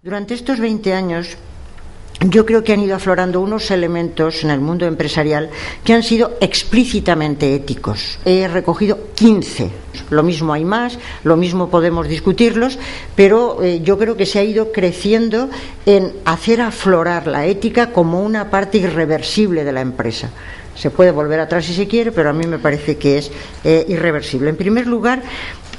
Durante estos 20 años yo creo que han ido aflorando unos elementos en el mundo empresarial que han sido explícitamente éticos. He recogido 15. Lo mismo hay más, lo mismo podemos discutirlos, pero yo creo que se ha ido creciendo en hacer aflorar la ética como una parte irreversible de la empresa. Se puede volver atrás si se quiere, pero a mí me parece que es irreversible. En primer lugar,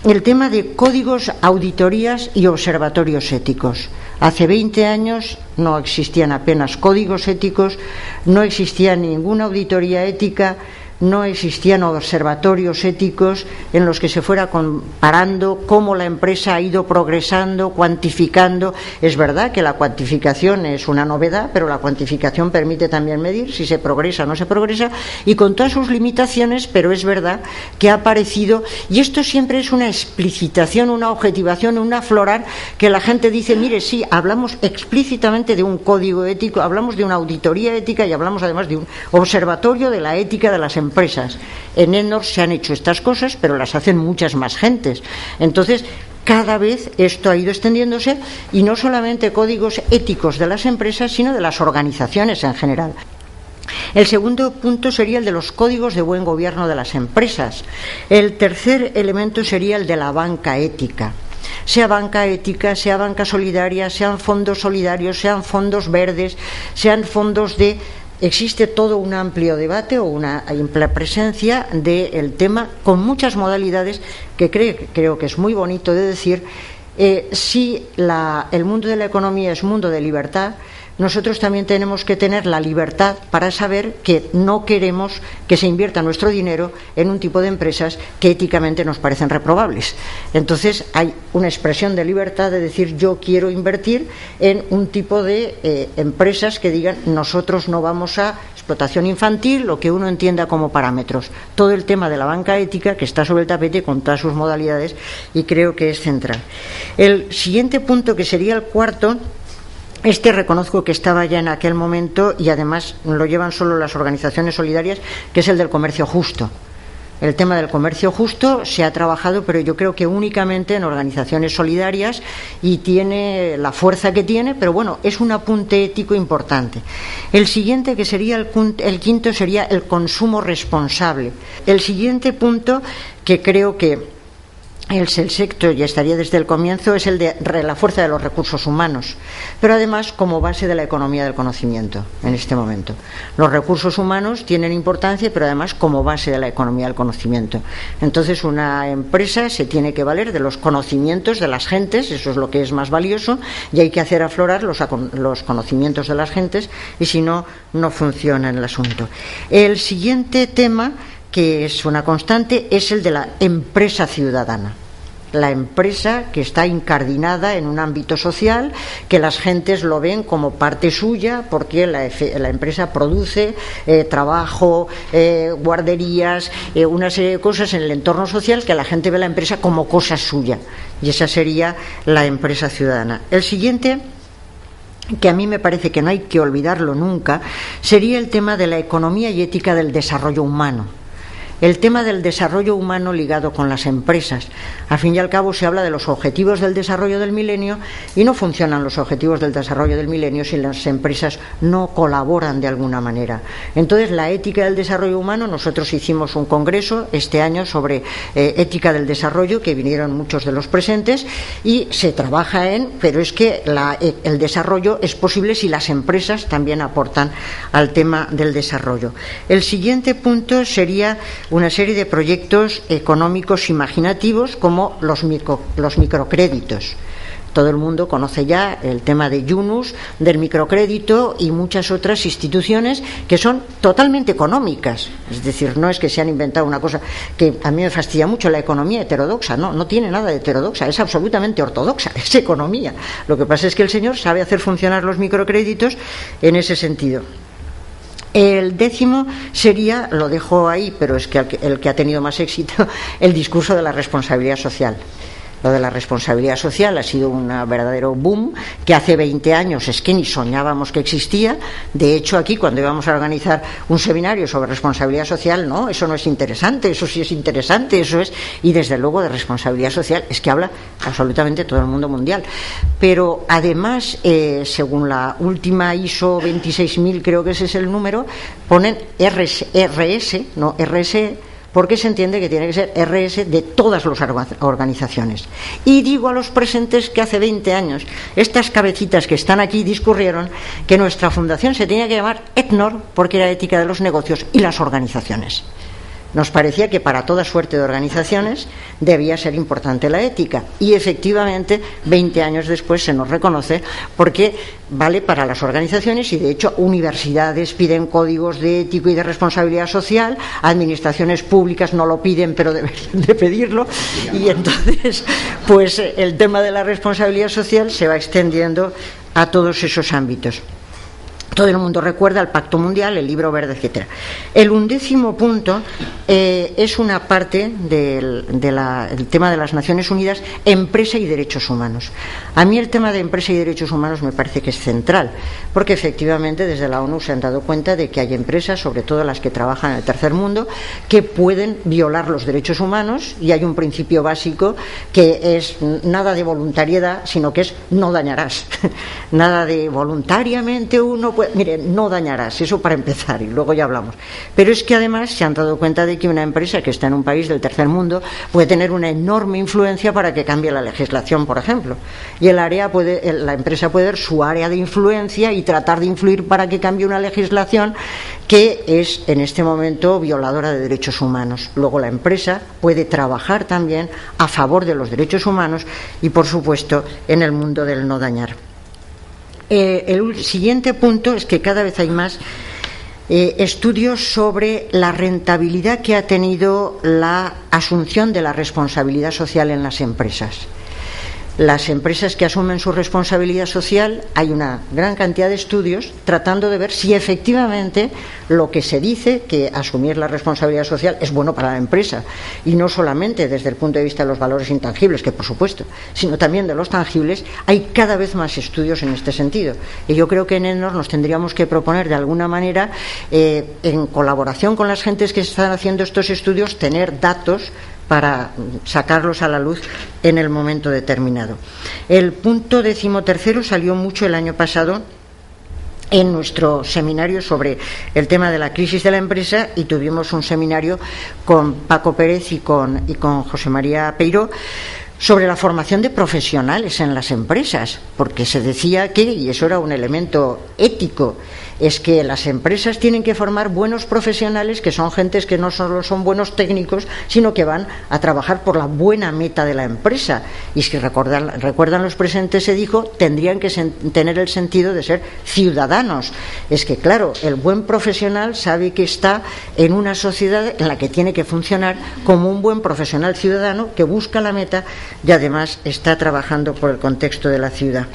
el tema de códigos, auditorías y observatorios éticos. Hace 20 años no existían apenas códigos éticos, no existía ninguna auditoría ética, no existían observatorios éticos en los que se fuera comparando cómo la empresa ha ido progresando, cuantificando. Es verdad que la cuantificación es una novedad, pero la cuantificación permite también medir si se progresa o no se progresa, y con todas sus limitaciones, pero es verdad que ha aparecido, y esto siempre es una explicitación, una objetivación, un aflorar, que la gente dice, mire, sí, hablamos explícitamente de un código ético, hablamos de una auditoría ética y hablamos además de un observatorio de la ética de las empresas. En Enor se han hecho estas cosas, pero las hacen muchas más gentes. Entonces, cada vez esto ha ido extendiéndose, y no solamente códigos éticos de las empresas, sino de las organizaciones en general. El segundo punto sería el de los códigos de buen gobierno de las empresas. El tercer elemento sería el de la banca ética. Sea banca ética, sea banca solidaria, sean fondos solidarios, sean fondos verdes, sean fondos de... Existe todo un amplio debate o una amplia presencia del tema con muchas modalidades que creo que es muy bonito de decir. Si el mundo de la economía es mundo de libertad, nosotros también tenemos que tener la libertad para saber que no queremos que se invierta nuestro dinero en un tipo de empresas que éticamente nos parecen reprobables. Entonces hay una expresión de libertad de decir, yo quiero invertir en un tipo de empresas que digan, nosotros no vamos a explotación infantil, lo que uno entienda como parámetros. Todo el tema de la banca ética que está sobre el tapete con todas sus modalidades, y creo que es central. El siguiente punto, que sería el cuarto, reconozco que estaba ya en aquel momento, y además lo llevan solo las organizaciones solidarias, que es el del comercio justo. El tema del comercio justo se ha trabajado, pero yo creo que únicamente en organizaciones solidarias, y tiene la fuerza que tiene, pero bueno, es un apunte ético importante. El siguiente, que sería el quinto, sería el consumo responsable. El siguiente punto, que creo que el sexto ya estaría desde el comienzo, es el de la fuerza de los recursos humanos, pero además como base de la economía del conocimiento en este momento. Los recursos humanos tienen importancia, pero además como base de la economía del conocimiento. Entonces, una empresa se tiene que valer de los conocimientos de las gentes, eso es lo que es más valioso, y hay que hacer aflorar los conocimientos de las gentes, y si no, no funciona el asunto. El siguiente tema, que es una constante, es el de la empresa ciudadana. La empresa que está incardinada en un ámbito social, que las gentes lo ven como parte suya, porque la empresa produce trabajo, guarderías, una serie de cosas en el entorno social, que la gente ve la empresa como cosa suya, y esa sería la empresa ciudadana. El siguiente, que a mí me parece que no hay que olvidarlo nunca, sería el tema de la economía y ética del desarrollo humano. El tema del desarrollo humano ligado con las empresas. Al fin y al cabo se habla de los objetivos del desarrollo del milenio, y no funcionan los objetivos del desarrollo del milenio si las empresas no colaboran de alguna manera. Entonces, la ética del desarrollo humano, nosotros hicimos un congreso este año sobre ética del desarrollo, que vinieron muchos de los presentes, y se trabaja pero es que el desarrollo es posible si las empresas también aportan al tema del desarrollo. El siguiente punto sería una serie de proyectos económicos imaginativos, como los microcréditos. Todo el mundo conoce ya el tema de Yunus, del microcrédito, y muchas otras instituciones que son totalmente económicas. Es decir, no es que se han inventado una cosa que a mí me fastidia mucho, la economía heterodoxa. No tiene nada de heterodoxa, es absolutamente ortodoxa, es economía. Lo que pasa es que el señor sabe hacer funcionar los microcréditos en ese sentido. El décimo sería, lo dejo ahí, pero es que el que ha tenido más éxito, el discurso de la responsabilidad social. Lo de la responsabilidad social ha sido un verdadero boom que hace 20 años es que ni soñábamos que existía. De hecho, aquí cuando íbamos a organizar un seminario sobre responsabilidad social, no, eso no es interesante, eso sí es interesante, eso es, y desde luego de responsabilidad social es que habla absolutamente todo el mundo mundial. Pero además, según la última ISO 26000, creo que ese es el número, ponen RS, no RSE, porque se entiende que tiene que ser RS de todas las organizaciones. Y digo a los presentes que hace 20 años estas cabecitas que están aquí discurrieron que nuestra fundación se tenía que llamar ETNOR, porque era ética de los negocios y las organizaciones. Nos parecía que para toda suerte de organizaciones debía ser importante la ética, y efectivamente 20 años después se nos reconoce, porque vale para las organizaciones, y de hecho universidades piden códigos de ética y de responsabilidad social, administraciones públicas no lo piden pero deberían de pedirlo, y entonces pues el tema de la responsabilidad social se va extendiendo a todos esos ámbitos. Todo el mundo recuerda el Pacto Mundial, el Libro Verde, etcétera. El 11º punto es una parte del tema de las Naciones Unidas, empresa y derechos humanos. A mí el tema de empresa y derechos humanos me parece que es central, porque efectivamente desde la ONU se han dado cuenta de que hay empresas, sobre todo las que trabajan en el tercer mundo, que pueden violar los derechos humanos, y hay un principio básico que es nada de voluntariedad, sino que es no dañarás. Nada de voluntariamente uno puede... Mire, no dañarás, eso para empezar, y luego ya hablamos. Pero es que además se han dado cuenta de que una empresa que está en un país del tercer mundo puede tener una enorme influencia para que cambie la legislación, por ejemplo. Y la empresa puede ver su área de influencia y tratar de influir para que cambie una legislación que es en este momento violadora de derechos humanos. Luego la empresa puede trabajar también a favor de los derechos humanos y, por supuesto, en el mundo del no dañar. El siguiente punto es que cada vez hay más estudios sobre la rentabilidad que ha tenido la asunción de la responsabilidad social en las empresas. Las empresas que asumen su responsabilidad social, hay una gran cantidad de estudios tratando de ver si efectivamente lo que se dice, que asumir la responsabilidad social es bueno para la empresa, y no solamente desde el punto de vista de los valores intangibles, que por supuesto, sino también de los tangibles. Hay cada vez más estudios en este sentido, y yo creo que en ETNOR nos tendríamos que proponer de alguna manera, en colaboración con las gentes que están haciendo estos estudios, tener datos para sacarlos a la luz en el momento determinado. El punto 13º salió mucho el año pasado en nuestro seminario sobre el tema de la crisis de la empresa, y tuvimos un seminario con Paco Pérez y con José María Peiró sobre la formación de profesionales en las empresas, porque se decía que, y eso era un elemento ético, es que las empresas tienen que formar buenos profesionales, que son gentes que no solo son buenos técnicos, sino que van a trabajar por la buena meta de la empresa. Y si recuerdan los presentes, se dijo, tendrían que tener el sentido de ser ciudadanos. Es que, claro, el buen profesional sabe que está en una sociedad en la que tiene que funcionar como un buen profesional ciudadano que busca la meta y además está trabajando por el contexto de la ciudad.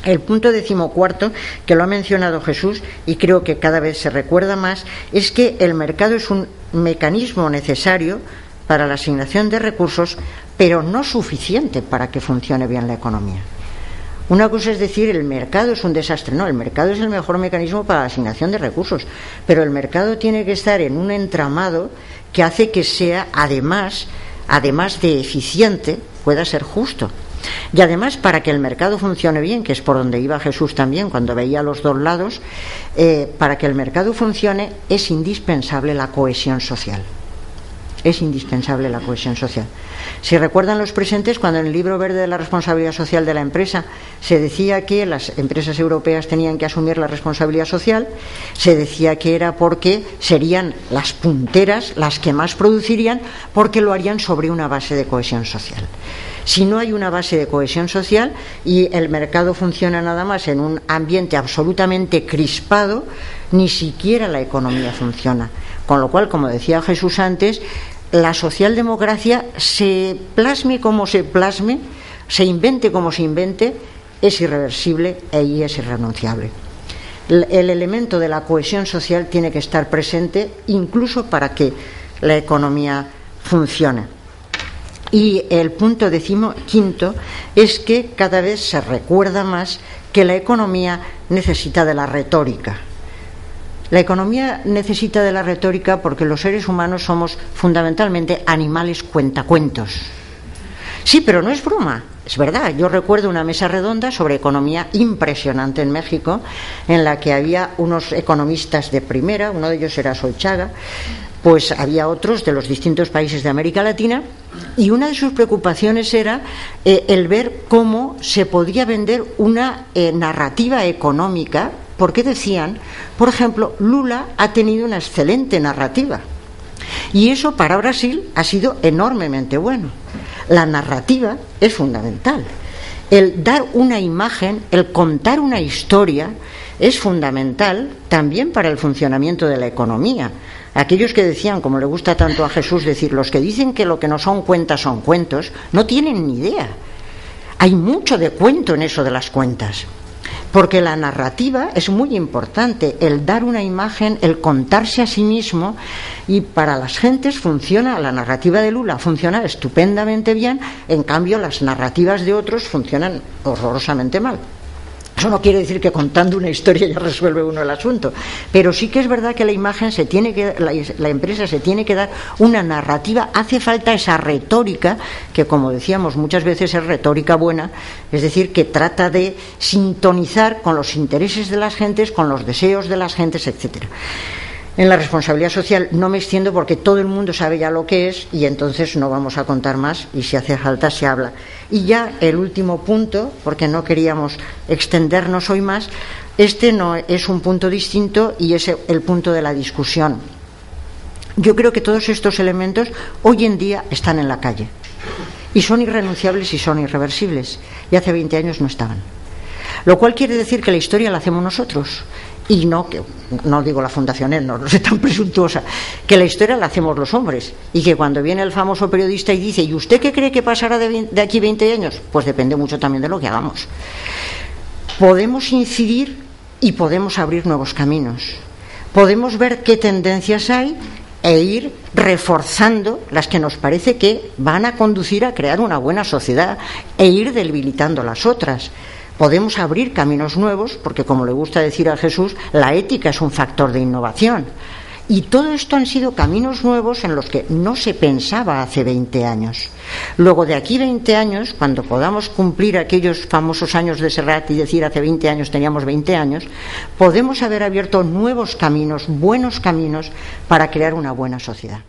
El punto 14º, que lo ha mencionado Jesús y creo que cada vez se recuerda más, es que el mercado es un mecanismo necesario para la asignación de recursos, pero no suficiente para que funcione bien la economía. Una cosa es decir, el mercado es un desastre. No, el mercado es el mejor mecanismo para la asignación de recursos, pero el mercado tiene que estar en un entramado que hace que sea, además de eficiente, pueda ser justo. Y además, para que el mercado funcione bien, que es por donde iba Jesús también cuando veía los dos lados, para que el mercado funcione es indispensable la cohesión social. Es indispensable la cohesión social. Si recuerdan los presentes, cuando en el Libro Verde de la Responsabilidad Social de la Empresa se decía que las empresas europeas tenían que asumir la responsabilidad social, se decía que era porque serían las punteras las que más producirían, porque lo harían sobre una base de cohesión social. Si no hay una base de cohesión social y el mercado funciona nada más en un ambiente absolutamente crispado, ni siquiera la economía funciona. Con lo cual, como decía Jesús antes, la socialdemocracia, se plasme como se plasme, se invente como se invente, es irreversible y es irrenunciable. El elemento de la cohesión social tiene que estar presente incluso para que la economía funcione. Y el punto 15 es que cada vez se recuerda más que la economía necesita de la retórica. La economía necesita de la retórica porque los seres humanos somos fundamentalmente animales cuentacuentos. Sí, pero no es broma, es verdad. Yo recuerdo una mesa redonda sobre economía impresionante en México, en la que había unos economistas de primera, uno de ellos era Solchaga, pues había otros de los distintos países de América Latina, y una de sus preocupaciones era el ver cómo se podía vender una narrativa económica, porque decían, por ejemplo, Lula ha tenido una excelente narrativa, y eso para Brasil ha sido enormemente bueno. La narrativa es fundamental. El dar una imagen, el contar una historia, es fundamental también para el funcionamiento de la economía. Aquellos que decían, como le gusta tanto a Jesús decir, los que dicen que lo que no son cuentas son cuentos, no tienen ni idea. Hay mucho de cuento en eso de las cuentas, porque la narrativa es muy importante, el dar una imagen, el contarse a sí mismo, y para las gentes funciona, la narrativa de Lula funciona estupendamente bien, en cambio las narrativas de otros funcionan horrorosamente mal. Eso no quiere decir que contando una historia ya resuelve uno el asunto, pero sí que es verdad que la imagen se tiene que, la empresa se tiene que dar una narrativa, hace falta esa retórica que, como decíamos, muchas veces es retórica buena, es decir, que trata de sintonizar con los intereses de las gentes, con los deseos de las gentes, etcétera. En la responsabilidad social no me extiendo porque todo el mundo sabe ya lo que es y entonces no vamos a contar más y si hace falta se habla. Y ya el último punto, porque no queríamos extendernos hoy más, este no es un punto distinto y es el punto de la discusión. Yo creo que todos estos elementos hoy en día están en la calle y son irrenunciables y son irreversibles, y hace 20 años no estaban. Lo cual quiere decir que la historia la hacemos nosotros. Y no digo la Fundación EN, no soy tan presuntuosa, que la historia la hacemos los hombres, y que cuando viene el famoso periodista y dice, ¿y usted qué cree que pasará de aquí 20 años? Pues depende mucho también de lo que hagamos. Podemos incidir y podemos abrir nuevos caminos, podemos ver qué tendencias hay e ir reforzando las que nos parece que van a conducir a crear una buena sociedad e ir debilitando las otras. Podemos abrir caminos nuevos, porque como le gusta decir a Jesús, la ética es un factor de innovación. Y todo esto han sido caminos nuevos en los que no se pensaba hace 20 años. Luego, de aquí 20 años, cuando podamos cumplir aquellos famosos años de Serrat y decir hace 20 años teníamos 20 años, podemos haber abierto nuevos caminos, buenos caminos, para crear una buena sociedad.